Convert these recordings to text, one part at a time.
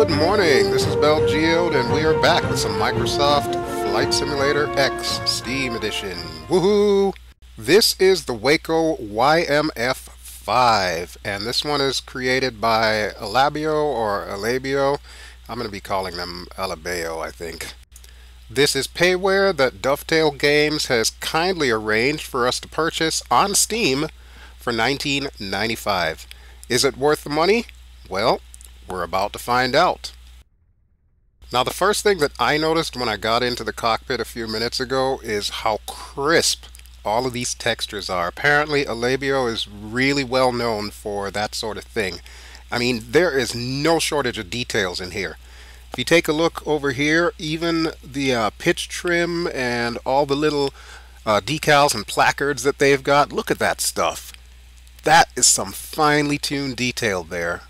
Good morning, this is BelGeode, and we are back with some Microsoft Flight Simulator X Steam Edition. Woohoo! This is the Waco YMF-5, and this one is created by Alabeo. I'm going to be calling them Alabeo, I think. This is payware that Dovetail Games has kindly arranged for us to purchase on Steam for $19.95. Is it worth the money? Well, we're about to find out. Now, the first thing that I noticed when I got into the cockpit a few minutes ago is how crisp all of these textures are. Apparently, Alabeo is really well known for that sort of thing. I mean, there is no shortage of details in here. If you take a look over here, even the pitch trim and all the little decals and placards that they've got, look at that stuff. That is some finely tuned detail there.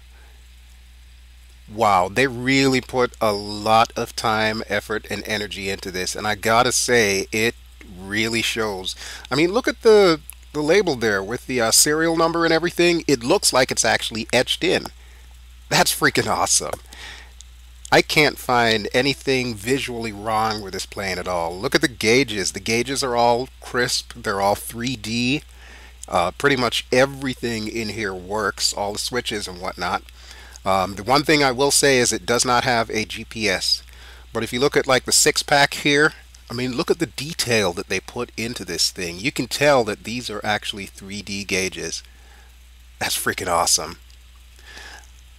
Wow, they really put a lot of time, effort, and energy into this, and I gotta say, it really shows. I mean, look at the label there with the serial number and everything. It looks like it's actually etched in. That's freaking awesome. I can't find anything visually wrong with this plane at all. Look at the gauges. The gauges are all crisp. They're all 3D. Pretty much everything in here works, all the switches and whatnot. The one thing I will say is it does not have a GPS. But if you look at like the 6-pack here, I mean, look at the detail that they put into this thing. You can tell that these are actually 3D gauges. That's freaking awesome.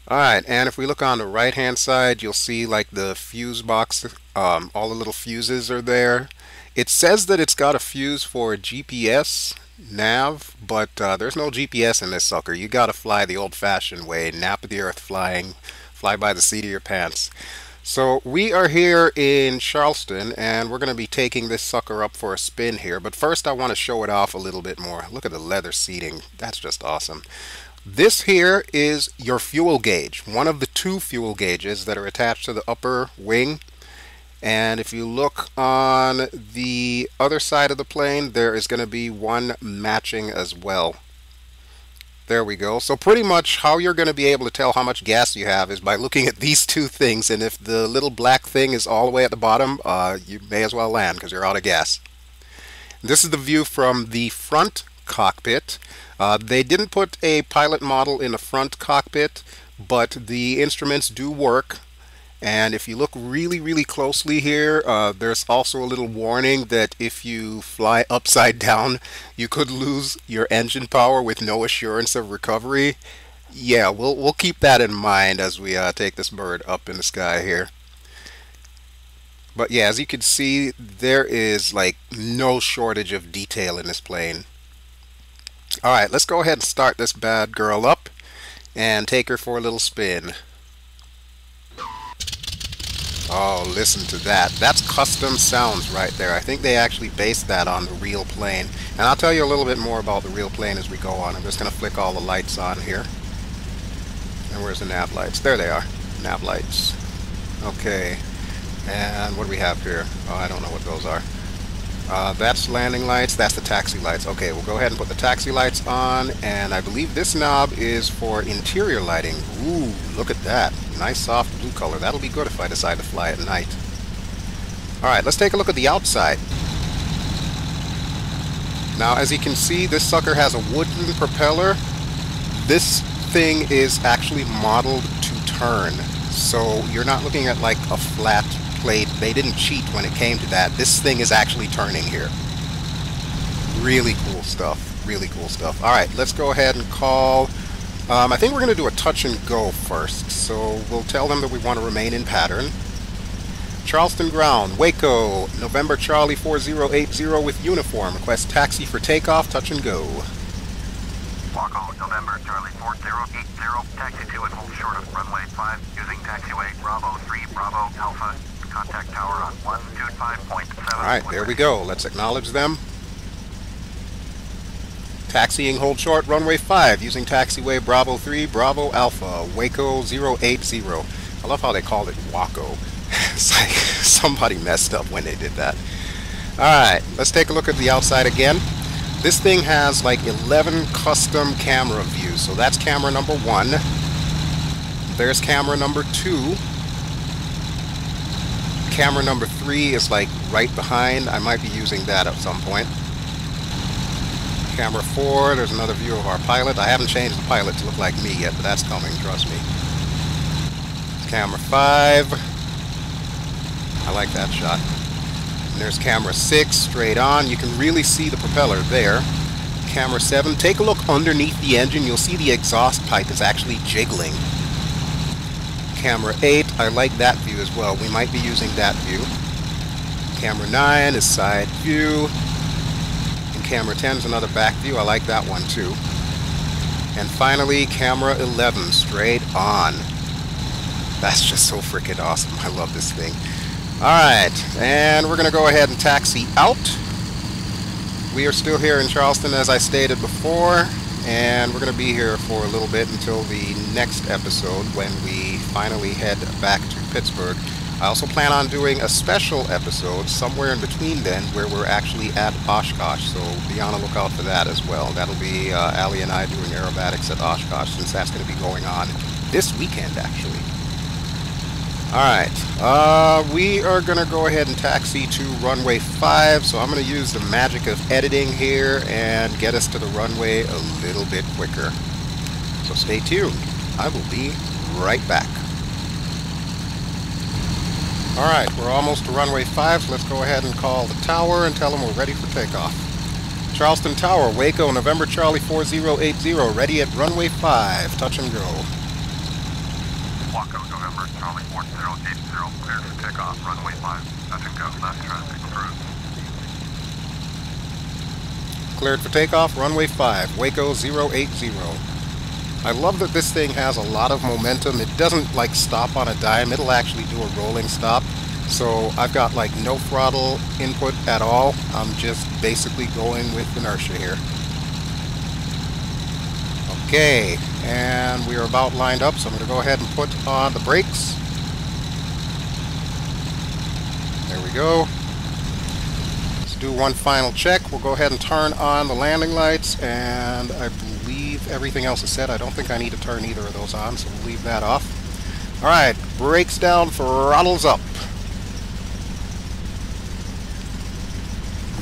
Alright, and if we look on the right hand side, you'll see like the fuse box, all the little fuses are there. It says that it's got a fuse for GPS nav, but there's no GPS in this sucker. You gotta fly the old-fashioned way, nap of the earth flying, fly by the seat of your pants. So we are here in Charleston, and we're going to be taking this sucker up for a spin here, but first I want to show it off a little bit more. Look at the leather seating. That's just awesome. This here is your fuel gauge, one of the 2 fuel gauges that are attached to the upper wing. And if you look on the other side of the plane, there is going to be one matching as well. There we go. So pretty much how you're going to be able to tell how much gas you have is by looking at these 2 things. And if the little black thing is all the way at the bottom, you may as well land because you're out of gas. This is the view from the front cockpit. They didn't put a pilot model in the front cockpit, but the instruments do work. And if you look really closely here, there's also a little warning that if you fly upside down, you could lose your engine power with no assurance of recovery. Yeah, we'll keep that in mind as we take this bird up in the sky here. But yeah, as you can see, there is like no shortage of detail in this plane. Alright, let's go ahead and start this bad girl up and take her for a little spin. Oh, listen to that. That's custom sounds right there. I think they actually based that on the real plane. And I'll tell you a little bit more about the real plane as we go on. I'm just going to flick all the lights on here. And where's the nav lights? There they are. Nav lights. Okay. And what do we have here? Oh, I don't know what those are. That's landing lights. That's the taxi lights. Okay, we'll go ahead and put the taxi lights on. And I believe this knob is for interior lighting. Ooh, look at that. Nice soft blue color. That'll be good if I decide to fly at night. Alright, let's take a look at the outside. Now, as you can see, this sucker has a wooden propeller. This thing is actually modeled to turn. So you're not looking at like a flat plate. They didn't cheat when it came to that. This thing is actually turning here. Really cool stuff. Really cool stuff. Alright, let's go ahead and call... I think we're going to do a touch and go first, so we'll tell them that we want to remain in pattern. Charleston ground, Waco, November Charlie 4080 with uniform. Request taxi for takeoff, touch and go. Waco, November Charlie 4080, taxi to and hold short of runway 5 using taxiway Bravo 3 Bravo Alpha. Contact tower on 125.7. Alright, there we go. Let's acknowledge them. Taxiing hold short, runway 5, using taxiway Bravo 3, Bravo Alpha, Waco 080. I love how they called it Waco. It's like somebody messed up when they did that. Alright, let's take a look at the outside again. This thing has like 11 custom camera views. So that's camera number 1. There's camera number 2. Camera number 3 is like right behind. I might be using that at some point. Camera 4, there's another view of our pilot. I haven't changed the pilot to look like me yet, but that's coming, trust me. Camera 5. I like that shot. And there's camera 6, straight on. You can really see the propeller there. Camera 7, take a look underneath the engine. You'll see the exhaust pipe is actually jiggling. Camera 8, I like that view as well. We might be using that view. Camera 9 is side view. And camera 10 is another back view. I like that one too. And finally, camera 11, straight on. That's just so freaking awesome. I love this thing. Alright, and we're going to go ahead and taxi out. We are still here in Charleston, as I stated before, and we're going to be here for a little bit until the next episode when we finally head back to Pittsburgh. I also plan on doing a special episode somewhere in between then where we're actually at Oshkosh, so be on the lookout for that as well. That'll be Ali and I doing aerobatics at Oshkosh, since that's going to be going on this weekend actually. Alright, we are going to go ahead and taxi to runway 5, so I'm going to use the magic of editing here and get us to the runway a little bit quicker. So stay tuned. I will be right back. Alright, we're almost to runway 5, so let's go ahead and call the tower and tell them we're ready for takeoff. Charleston Tower, Waco, November Charlie 4080, ready at runway 5, touch and go. Waco, November Charlie 4080, cleared for takeoff, runway 5, touch and go, left traffic approved. Cleared for takeoff, runway 5, Waco 080. I love that this thing has a lot of momentum. It doesn't like stop on a dime. It'll actually do a rolling stop. So I've got like no throttle input at all. I'm just basically going with inertia here. Okay, and we are about lined up, so I'm going to go ahead and put on the brakes. There we go. Let's do one final check. We'll go ahead and turn on the landing lights, and I believe everything else is set. I don't think I need to turn either of those on, so we'll leave that off. Alright, brakes down, throttles up.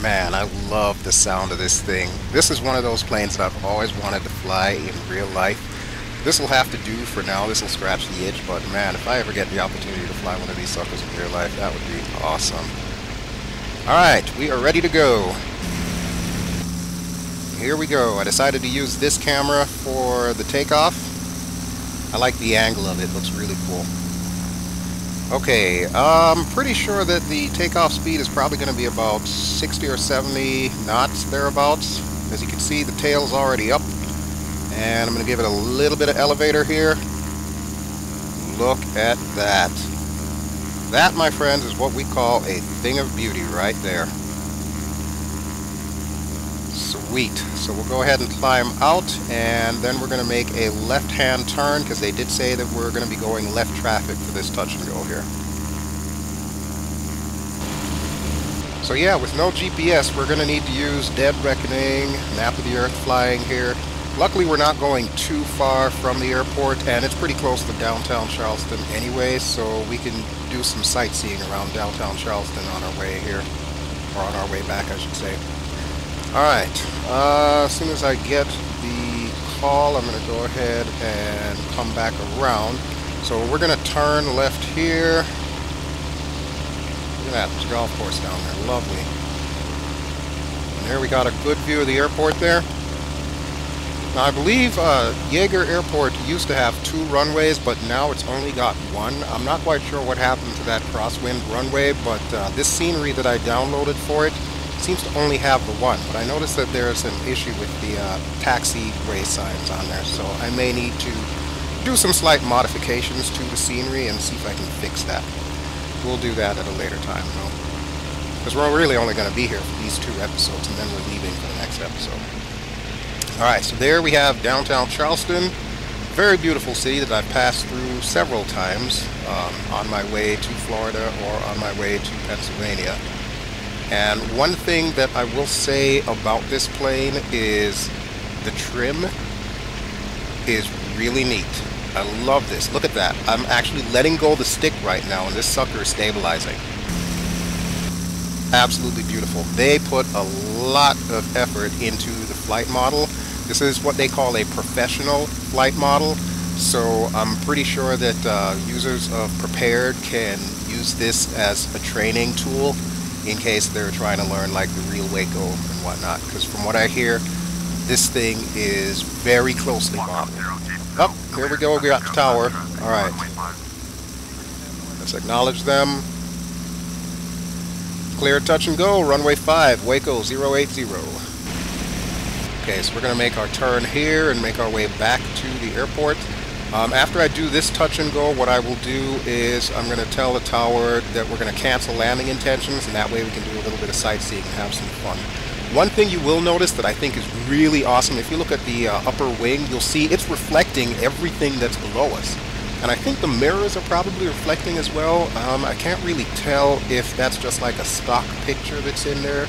Man, I love the sound of this thing. This is one of those planes that I've always wanted to fly in real life. This will have to do for now. This will scratch the itch, but man, if I ever get the opportunity to fly one of these suckers in real life, that would be awesome. Alright, we are ready to go. Here we go. I decided to use this camera for the takeoff. I like the angle of it. Looks really cool. Okay, I'm pretty sure that the takeoff speed is probably going to be about 60 or 70 knots, thereabouts. As you can see, the tail's already up. And I'm going to give it a little bit of elevator here. Look at that. That, my friends, is what we call a thing of beauty right there. Sweet. So we'll go ahead and climb out, and then we're going to make a left-hand turn, because they did say that we're going to be going left traffic for this touch and go here. So yeah, with no GPS, we're going to need to use dead reckoning, map of the earth flying here. Luckily, we're not going too far from the airport, and it's pretty close to downtown Charleston anyway, so we can do some sightseeing around downtown Charleston on our way here, or on our way back, I should say. Alright, as soon as I get the call, I'm going to go ahead and come back around. So we're going to turn left here. Look at that, there's a golf course down there, lovely. And there we got a good view of the airport there. Now I believe Jaeger Airport used to have 2 runways, but now it's only got 1. I'm not quite sure what happened to that crosswind runway, but this scenery that I downloaded for it seems to only have the 1, but I noticed that there's an issue with the taxiway signs on there, so I may need to do some slight modifications to the scenery and see if I can fix that. We'll do that at a later time, though, because we're really only going to be here for these 2 episodes, and then we're leaving for the next episode. Alright, so there we have downtown Charleston. Very beautiful city that I've passed through several times on my way to Florida or on my way to Pennsylvania. And one thing that I will say about this plane is the trim is really neat. I love this. Look at that. I'm actually letting go of the stick right now, and this sucker is stabilizing. absolutely beautiful. They put a lot of effort into the flight model. This is what they call a professional flight model. So I'm pretty sure that users of Prepared can use this as a training tool in case they're trying to learn like the real Waco and whatnot. Because from what I hear, this thing is very closely modeled. Oh, here we go. We got the tower. All right. Let's acknowledge them. Clear, touch and go. Runway 5, Waco 080. Okay, so we're going to make our turn here and make our way back to the airport. After I do this touch and go, what I will do is I'm going to tell the tower that we're going to cancel landing intentions, and that way we can do a little bit of sightseeing and have some fun. One thing you will notice that I think is really awesome, if you look at the upper wing, you'll see it's reflecting everything that's below us. And I think the mirrors are probably reflecting as well. I can't really tell if that's just like a stock picture that's in there,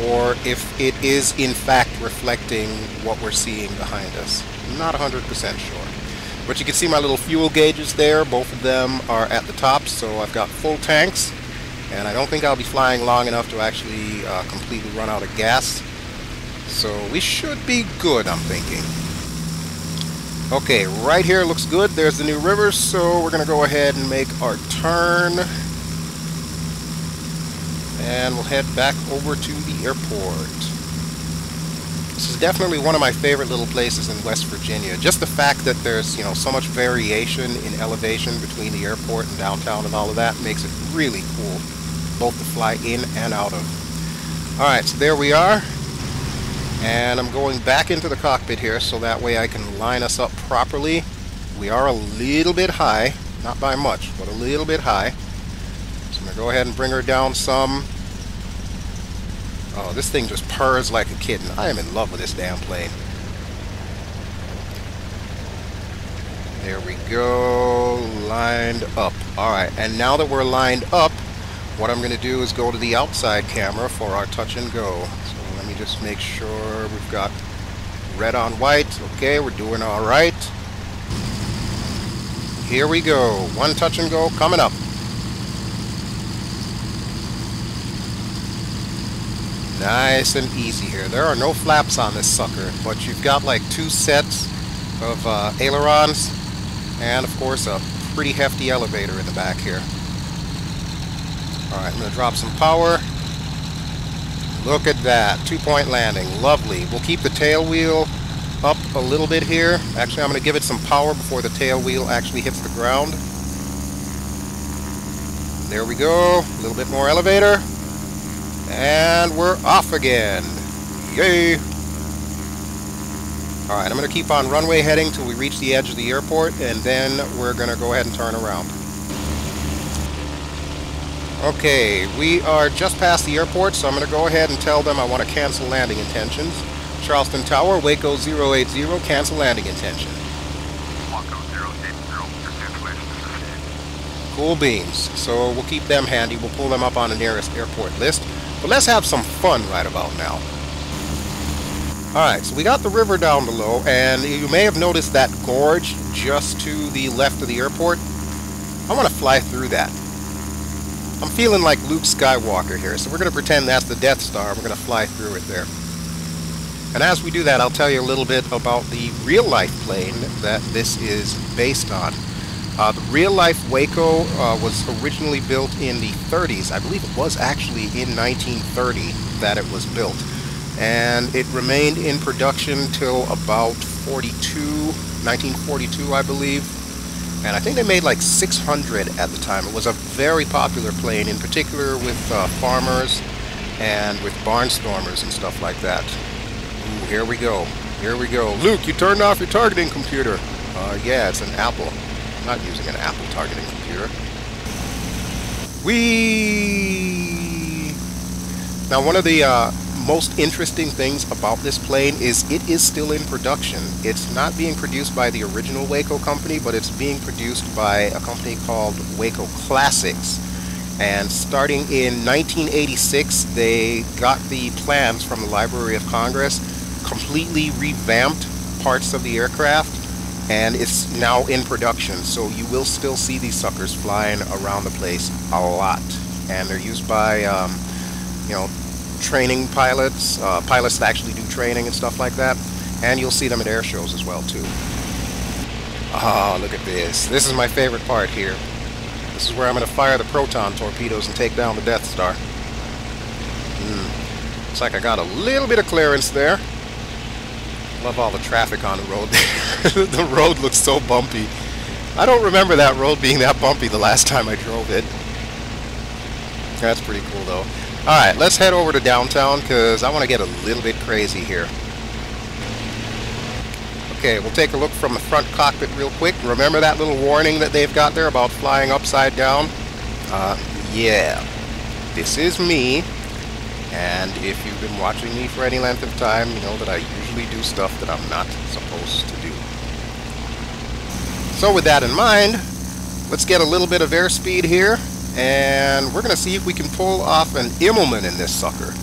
or if it is in fact reflecting what we're seeing behind us. I'm not 100% sure. But you can see my little fuel gauges there. Both of them are at the top, so I've got full tanks. And I don't think I'll be flying long enough to actually completely run out of gas. So we should be good, I'm thinking. Okay, right here looks good. There's the new river, so we're going to go ahead and make our turn. And we'll head back over to the airport. This is definitely one of my favorite little places in West Virginia. Just the fact that there's, so much variation in elevation between the airport and downtown and all of that makes it really cool, both to fly in and out of. Alright, so there we are. And I'm going back into the cockpit here so that way I can line us up properly. We are a little bit high, not by much, but a little bit high. So I'm going to go ahead and bring her down some. Oh, this thing just purrs like a kitten. I am in love with this damn plane. There we go, lined up. Alright, and now that we're lined up, what I'm going to do is go to the outside camera for our touch and go. So let me just make sure we've got red on white. Okay, we're doing alright. Here we go. One touch and go coming up. Nice and easy here. There are no flaps on this sucker, but you've got like 2 sets of ailerons and of course a pretty hefty elevator in the back here. Alright, I'm going to drop some power. Look at that. 2-point landing. Lovely. We'll keep the tail wheel up a little bit here. Actually, I'm going to give it some power before the tail wheel actually hits the ground. There we go. A little bit more elevator. And we're off again. Yay! Alright, I'm going to keep on runway heading till we reach the edge of the airport, and then we're going to go ahead and turn around. Okay, we are just past the airport, so I'm going to go ahead and tell them I want to cancel landing intentions. Charleston Tower, Waco 080, cancel landing intention. Waco 080, pursuit wish to succeed. Cool beans. So we'll keep them handy. We'll pull them up on the nearest airport list. But let's have some fun right about now. Alright, so we got the river down below, and you may have noticed that gorge just to the left of the airport. I want to fly through that. I'm feeling like Luke Skywalker here, so we're going to pretend that's the Death Star. We're going to fly through it there. And as we do that, I'll tell you a little bit about the real-life plane that this is based on. The real-life Waco was originally built in the 30s. I believe it was actually in 1930 that it was built. And it remained in production till about 1942, I believe. And I think they made like 600 at the time. It was a very popular plane, in particular with farmers and with barnstormers and stuff like that. Ooh, here we go. Here we go. Luke, you turned off your targeting computer. Yeah, it's an Apple. I'm not using an Apple targeting computer. Whee! Now, one of the most interesting things about this plane is it is still in production. It's not being produced by the original Waco company, but it's being produced by a company called Waco Classics. And starting in 1986, they got the plans from the Library of Congress, completely revamped parts of the aircraft, and it's now in production. So you will still see these suckers flying around the place a lot. And they're used by you know, training pilots, pilots that actually do training and stuff like that. And you'll see them at air shows as well too. Oh, look at this. This is my favorite part here. This is where I'm going to fire the proton torpedoes and take down the Death Star. Looks like I got a little bit of clearance there. Love all the traffic on the road there. The road looks so bumpy. I don't remember that road being that bumpy the last time I drove it. That's pretty cool though. Alright, let's head over to downtown because I want to get a little bit crazy here. Okay, we'll take a look from the front cockpit real quick. Remember that little warning that they've got there about flying upside down? Yeah. This is me. And if you've been watching me for any length of time, you know that I usually do stuff that I'm not supposed to do. So with that in mind, let's get a little bit of airspeed here, and we're going to see if we can pull off an Immelman in this sucker.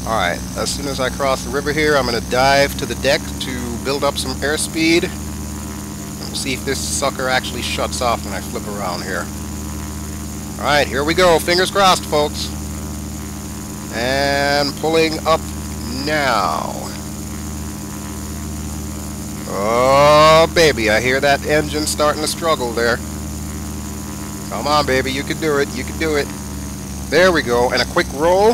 Alright, as soon as I cross the river here, I'm going to dive to the deck to build up some airspeed. And we'll see if this sucker actually shuts off when I flip around here. Alright, here we go. Fingers crossed, folks. And pulling up now. Oh, baby, I hear that engine starting to struggle there. Come on, baby, you can do it, you can do it. There we go, and a quick roll.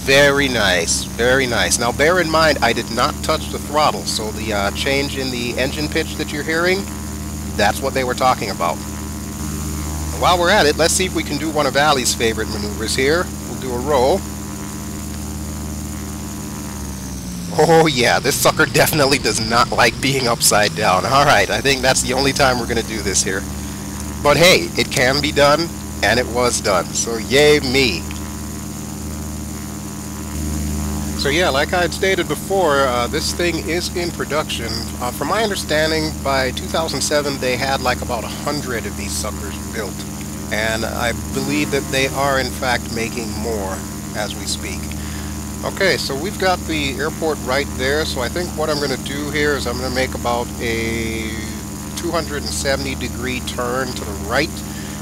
Very nice, very nice. Now, bear in mind, I did not touch the throttle, so the change in the engine pitch that you're hearing, that's what they were talking about. While we're at it, let's see if we can do one of Allie's favorite maneuvers here. We'll do a roll. Oh yeah, this sucker definitely does not like being upside down. Alright, I think that's the only time we're going to do this here. But hey, it can be done, and it was done. So yay me. So yeah, like I had stated before, this thing is in production. From my understanding, by 2007 they had like about 100 of these suckers built. And I believe that they are in fact making more as we speak. Okay, so we've got the airport right there, so I think what I'm going to do here is I'm going to make about a 270-degree turn to the right,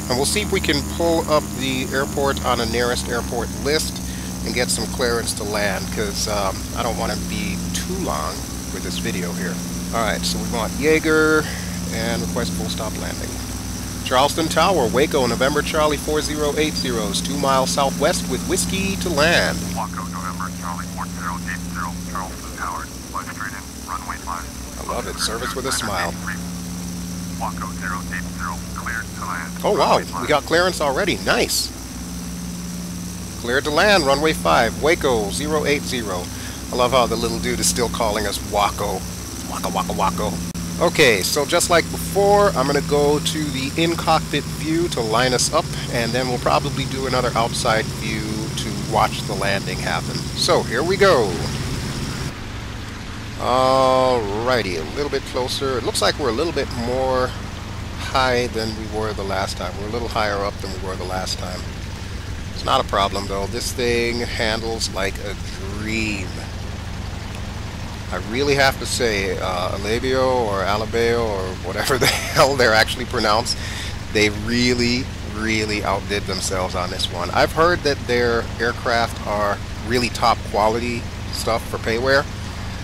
and we'll see if we can pull up the airport on a nearest airport list and get some clearance to land, because I don't want to be too long with this video here. Alright, so we want Jaeger and request full stop landing. Charleston Tower, Waco, November Charlie 4080 is 2 miles southwest with whiskey to land. Waco, November Charlie 4080, Charleston Tower, fly straight in, runway 5. I love it, service with a smile. Waco 080, cleared to land. Oh wow, we got clearance already, nice. Cleared to land, runway 5, Waco 080. I love how the little dude is still calling us Waco. Waka waka waco. Okay, so just like before, I'm going to go to the in-cockpit view to line us up, and then we'll probably do another outside view to watch the landing happen. So, here we go. Alrighty, a little bit closer. It looks like we're a little bit more high than we were the last time. We're a little higher up than we were the last time. It's not a problem, though. This thing handles like a dream. I really have to say, Alabeo or Alabeo or whatever the hell they're actually pronounced, they really, really outdid themselves on this one. I've heard that their aircraft are really top quality stuff for payware.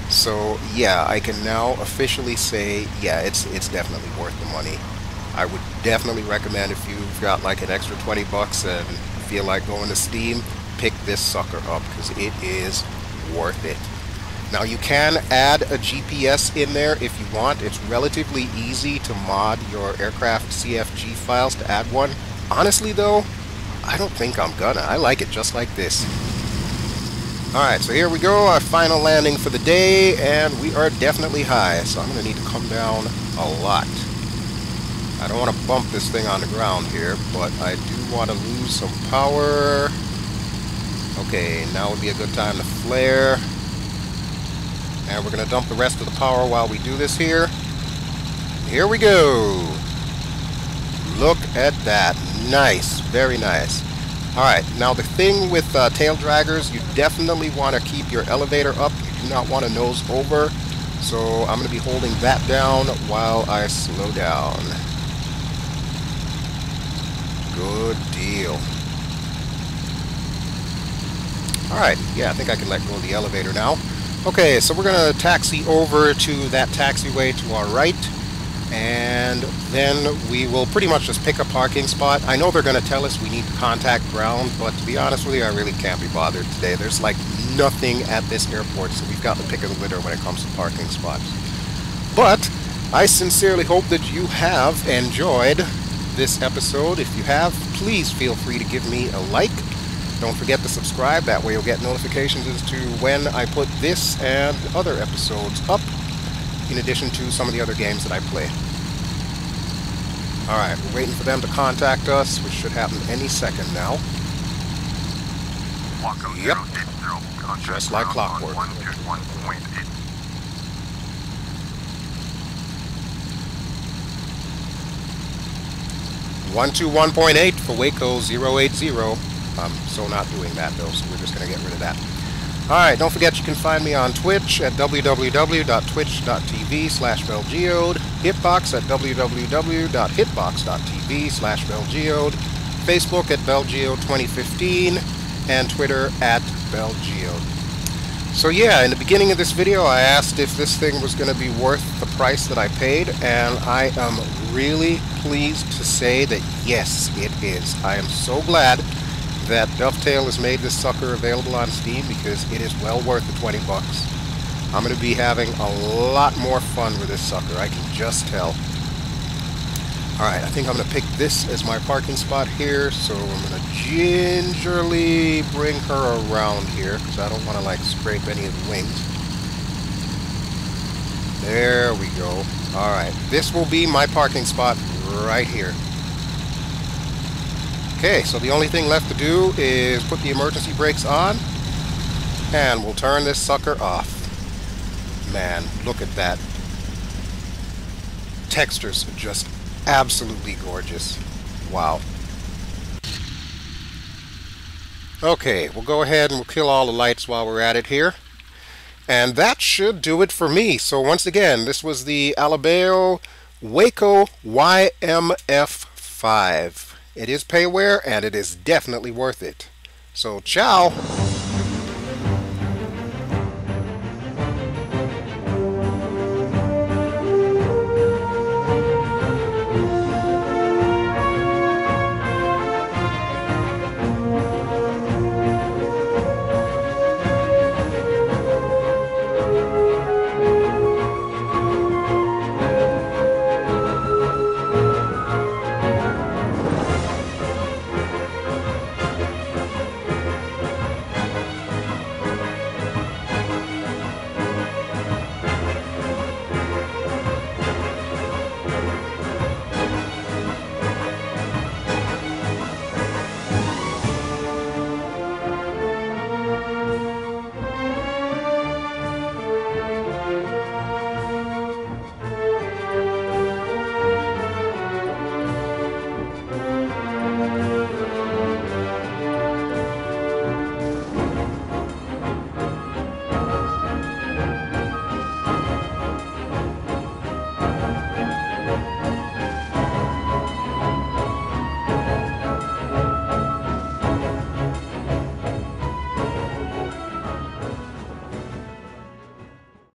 So yeah, I can now officially say, yeah, it's definitely worth the money. I would definitely recommend, if you've got like an extra 20 bucks and feel like going to Steam, pick this sucker up because it is worth it. Now you can add a GPS in there if you want. It's relatively easy to mod your aircraft CFG files to add one. Honestly though, I don't think I'm gonna. I like it just like this. Alright, so here we go, our final landing for the day, and we are definitely high, so I'm gonna need to come down a lot. I don't want to bump this thing on the ground here, but I do want to lose some power. Okay, now would be a good time to flare. And we're going to dump the rest of the power while we do this here. Here we go. Look at that. Nice. Very nice. Alright, now the thing with tail draggers, you definitely want to keep your elevator up. You do not want to nose over. So I'm going to be holding that down while I slow down. Good deal. Alright, yeah, I think I can let go of the elevator now. Okay, so we're going to taxi over to that taxiway to our right, and then we will pretty much just pick a parking spot. I know they're going to tell us we need to contact ground, but to be honest with you, I really can't be bothered today. There's like nothing at this airport, so we've got the pick of the litter when it comes to parking spots. But I sincerely hope that you have enjoyed this episode. If you have, please feel free to give me a like. Don't forget to subscribe, that way you'll get notifications as to when I put this and other episodes up, in addition to some of the other games that I play. Alright, we're waiting for them to contact us, which should happen any second now. Waco Yep, 080, just like clockwork. 121.8. 121.8 for Waco 080. I'm so not doing that though, so we're just going to get rid of that. Alright, don't forget you can find me on Twitch at www.twitch.tv/BelGeode, Hitbox at www.hitbox.tv/BelGeode, Facebook at BelGeode 2015, and Twitter at BelGeode. So yeah, in the beginning of this video I asked if this thing was going to be worth the price that I paid, and I am really pleased to say that yes, it is. I am so glad that Dovetail has made this sucker available on Steam, because it is well worth the 20 bucks. I'm going to be having a lot more fun with this sucker, I can just tell. Alright, I think I'm going to pick this as my parking spot here, so I'm going to gingerly bring her around here, because I don't want to like scrape any of the wings. There we go. Alright, this will be my parking spot right here. Okay, so the only thing left to do is put the emergency brakes on, and we'll turn this sucker off. Man, look at that. Textures are just absolutely gorgeous. Wow. Okay, we'll go ahead and we'll kill all the lights while we're at it here. And that should do it for me. So once again, this was the Alabeo Waco YMF-5. It is payware, and it is definitely worth it. So, ciao!